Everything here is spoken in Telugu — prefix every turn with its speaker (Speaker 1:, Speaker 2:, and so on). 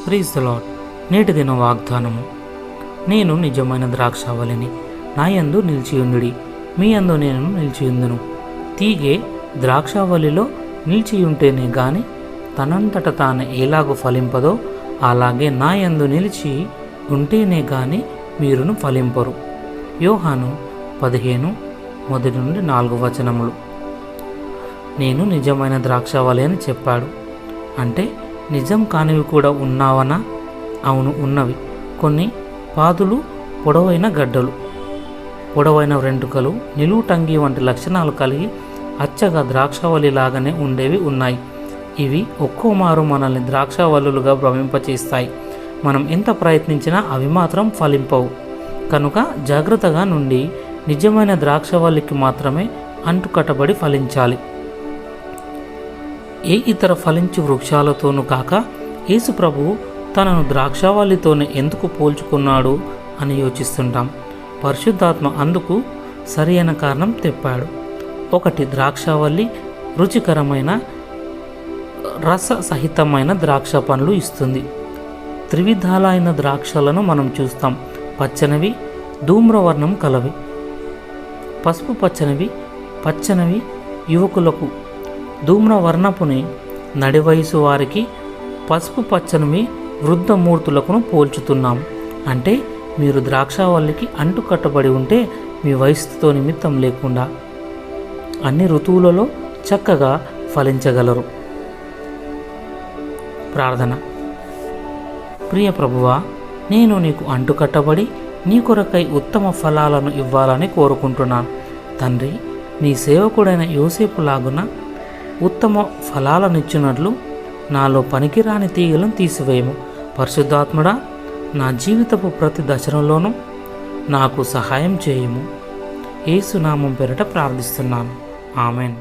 Speaker 1: Praise the lord. నేటి దిన వాగ్దానము. నేను నిజమైన ద్రాక్షావళిని, నా యందు నిలిచియుండుడి, మీ యందు నేను నిలిచియుందును. తీగె ద్రాక్షావళిలో నిలిచియుంటేనే గాని తనంతట తాను ఎలాగూ ఫలింపదో, అలాగే నా యందు నిలిచి ఉంటేనే గాని మీరును ఫలింపరు. యోహాను 15:1-4 నేను నిజమైన ద్రాక్షావళి అని చెప్పాడు. అంటే నిజం కానివి కూడా ఉన్నావనా? అవును, ఉన్నవి. కొన్ని పాదులు, పొడవైన గడ్డలు, పొడవైన వెంట్రుకలు, నిలువు టంగి వంటి లక్షణాలు కలిగి అచ్చగా ద్రాక్షావళి లాగానే ఉండేవి ఉన్నాయి. ఇవి ఒక్కో మారు మనల్ని ద్రాక్షావళులుగా భ్రమింపచేస్తాయి. మనం ఎంత ప్రయత్నించినా అవి మాత్రం ఫలింపవు. కనుక జాగ్రత్తగా నుండి నిజమైన ద్రాక్షావళికి మాత్రమే అంటుకట్టబడి ఫలించాలి. ఏ ఇతర ఫలించు వృక్షాలతోనూ కాక యేసు ప్రభువు తనను ద్రాక్షావళితోనే ఎందుకు పోల్చుకున్నాడు అని యోచిస్తుంటాం. పరిశుద్ధాత్మ అందుకు సరి అయిన కారణం చెప్పాడు. 1. ద్రాక్షావళి రుచికరమైన రస సహితమైన ద్రాక్ష పండ్లు ఇస్తుంది. త్రివిధాలైన ద్రాక్షలను మనం చూస్తాం. పచ్చనివి, ధూమ్రవర్ణం కలవి, పసుపు పచ్చనివి యువకులకు, ధూమ్రవర్ణపుని నడివయసు వారికి, పసుపు పచ్చనివి వృద్ధమూర్తులకును పోల్చుతున్నాం. అంటే మీరు ద్రాక్షావళికి అంటుకట్టబడి ఉంటే మీ వయసుతో నిమిత్తం లేకుండా అన్ని ఋతువులలో చక్కగా ఫలించగలరు. ప్రార్థన. ప్రియ ప్రభువా, నేను నీకు అంటుకట్టబడి నీ కొరకై ఉత్తమ ఫలాలను ఇవ్వాలని కోరుకుంటున్నాను. తండ్రి, నీ సేవకుడైన యోసేపు లాగున ఉత్తమ ఫలాలనిచ్చినట్లు నాలో పనికిరాని తీగలను తీసివేయము. పరిశుద్ధాత్ముడా, నా జీవితపు ప్రతి దశలోనూ నాకు సహాయం చేయము. యేసు నామం పేరిట ప్రార్థిస్తున్నాను. ఆమెన్.